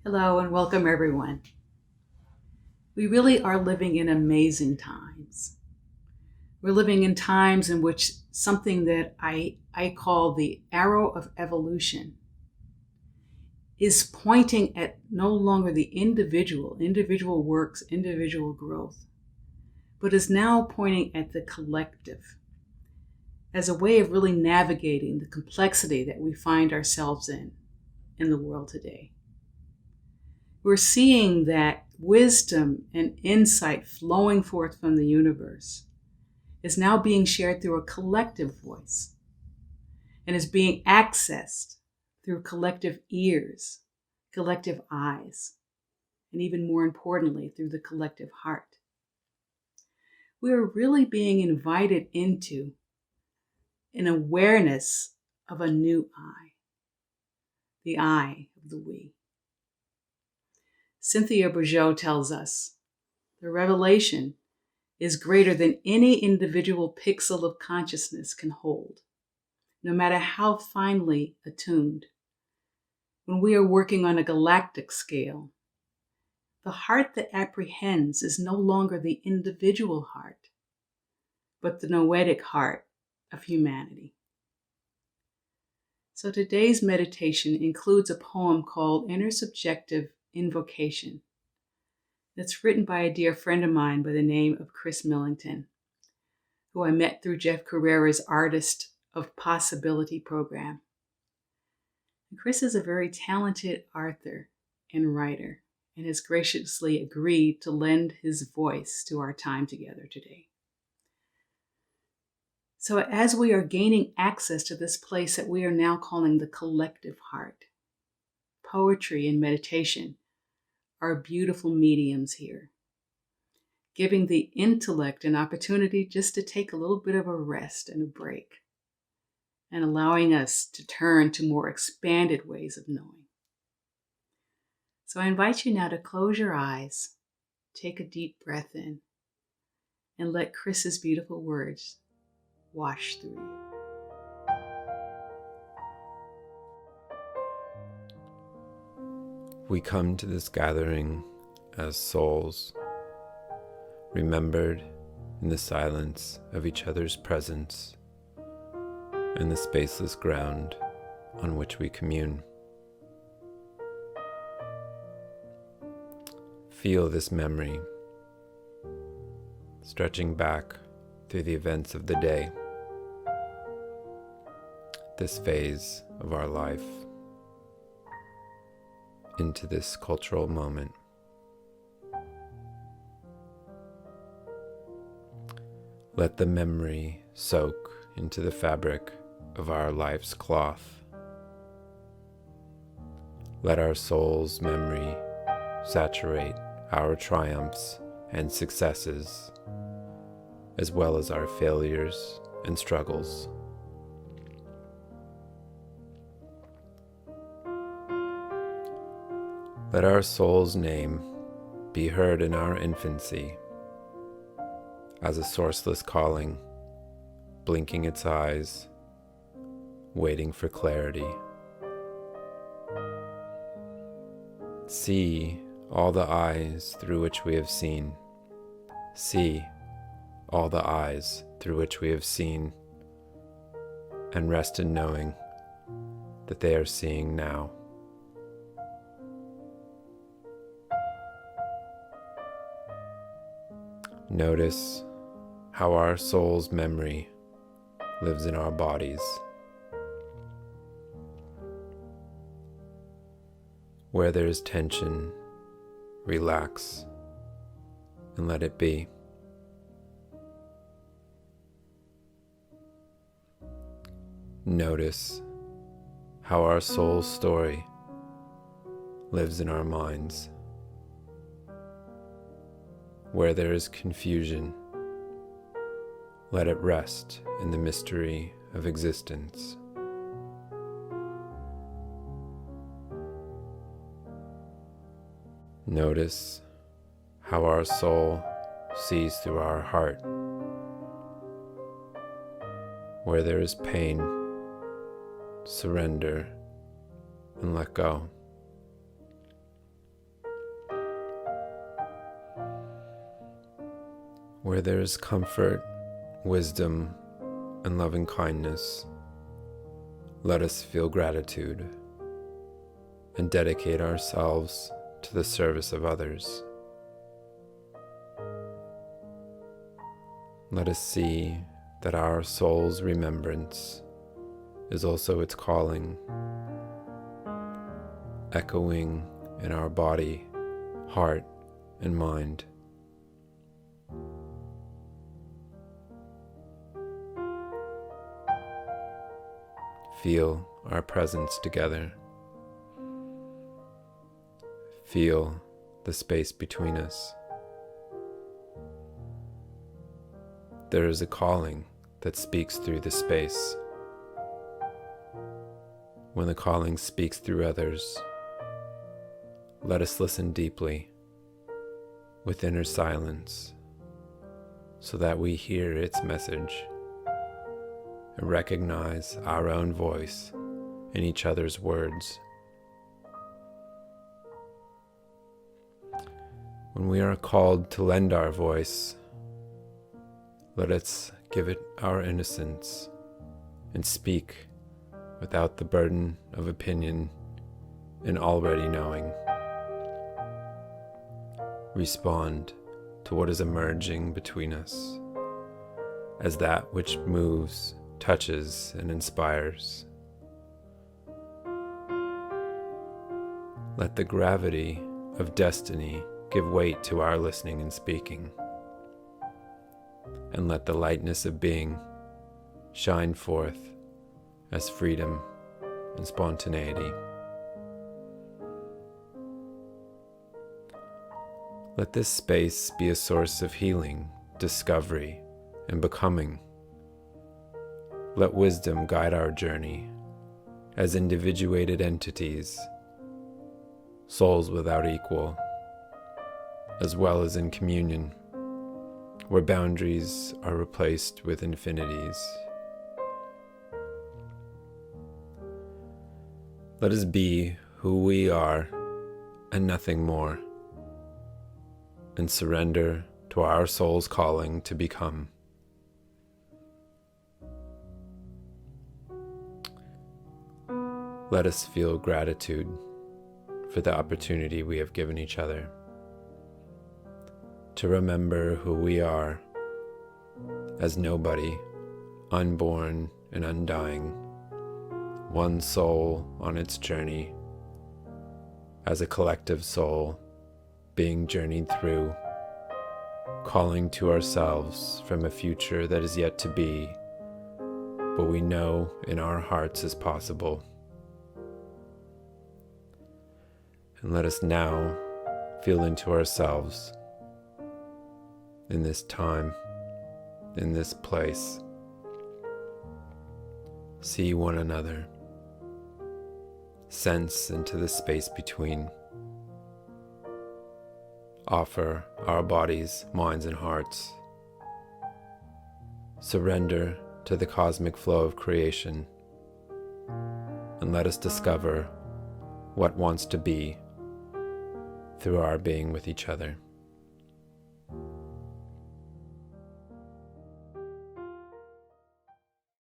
Hello and welcome, everyone. We really are living in amazing times. We're living in times in which something that I call the arrow of evolution is pointing at no longer the individual works, individual growth, but is now pointing at the collective as a way of really navigating the complexity that we find ourselves in the world today. We're seeing that wisdom and insight flowing forth from the universe is now being shared through a collective voice and is being accessed through collective ears, collective eyes, and even more importantly, through the collective heart. We are really being invited into an awareness of a new I, the I of the we. Cynthia Bourgeault tells us the revelation is greater than any individual pixel of consciousness can hold, no matter how finely attuned. When we are working on a galactic scale, the heart that apprehends is no longer the individual heart, but the noetic heart of humanity. So today's meditation includes a poem called Intersubjective Invocation. That's written by a dear friend of mine by the name of Chris Millington, who I met through Jeff Carrera's Artist of Possibility program. And Chris is a very talented author and writer and has graciously agreed to lend his voice to our time together today. So as we are gaining access to this place that we are now calling the collective heart, poetry and meditation are beautiful mediums here, giving the intellect an opportunity just to take a little bit of a rest and a break, and allowing us to turn to more expanded ways of knowing. So I invite you now to close your eyes, take a deep breath in, and let Chris's beautiful words wash through you. We come to this gathering as souls, remembered in the silence of each other's presence and the spaceless ground on which we commune. Feel this memory stretching back through the events of the day, this phase of our life, into this cultural moment. Let the memory soak into the fabric of our life's cloth. Let our soul's memory saturate our triumphs and successes, as well as our failures and struggles. Let our soul's name be heard in our infancy as a sourceless calling, blinking its eyes, waiting for clarity. See all the eyes through which we have seen. See all the eyes through which we have seen, and rest in knowing that they are seeing now. Notice how our soul's memory lives in our bodies. Where there is tension, relax and let it be. Notice how our soul's story lives in our minds. Where there is confusion, let it rest in the mystery of existence. Notice how our soul sees through our heart. Where there is pain, surrender and let go. Where there is comfort, wisdom, and loving kindness, let us feel gratitude and dedicate ourselves to the service of others. Let us see that our soul's remembrance is also its calling, echoing in our body, heart, and mind. Feel our presence together. Feel the space between us. There is a calling that speaks through the space. When the calling speaks through others, let us listen deeply with inner silence so that we hear its message and recognize our own voice in each other's words. When we are called to lend our voice, let us give it our innocence and speak without the burden of opinion and already knowing. Respond to what is emerging between us as that which moves, touches, and inspires. Let the gravity of destiny give weight to our listening and speaking, and let the lightness of being shine forth as freedom and spontaneity. Let this space be a source of healing, discovery, and becoming. Let wisdom guide our journey as individuated entities, souls without equal, as well as in communion, where boundaries are replaced with infinities. Let us be who we are and nothing more, and surrender to our soul's calling to become. Let us feel gratitude for the opportunity we have given each other to remember who we are as nobody, unborn and undying, one soul on its journey, as a collective soul being journeyed through, calling to ourselves from a future that is yet to be, but we know in our hearts is possible. And let us now feel into ourselves in this time, in this place. See one another. Sense into the space between. Offer our bodies, minds, and hearts. Surrender to the cosmic flow of creation, and let us discover what wants to be through our being with each other.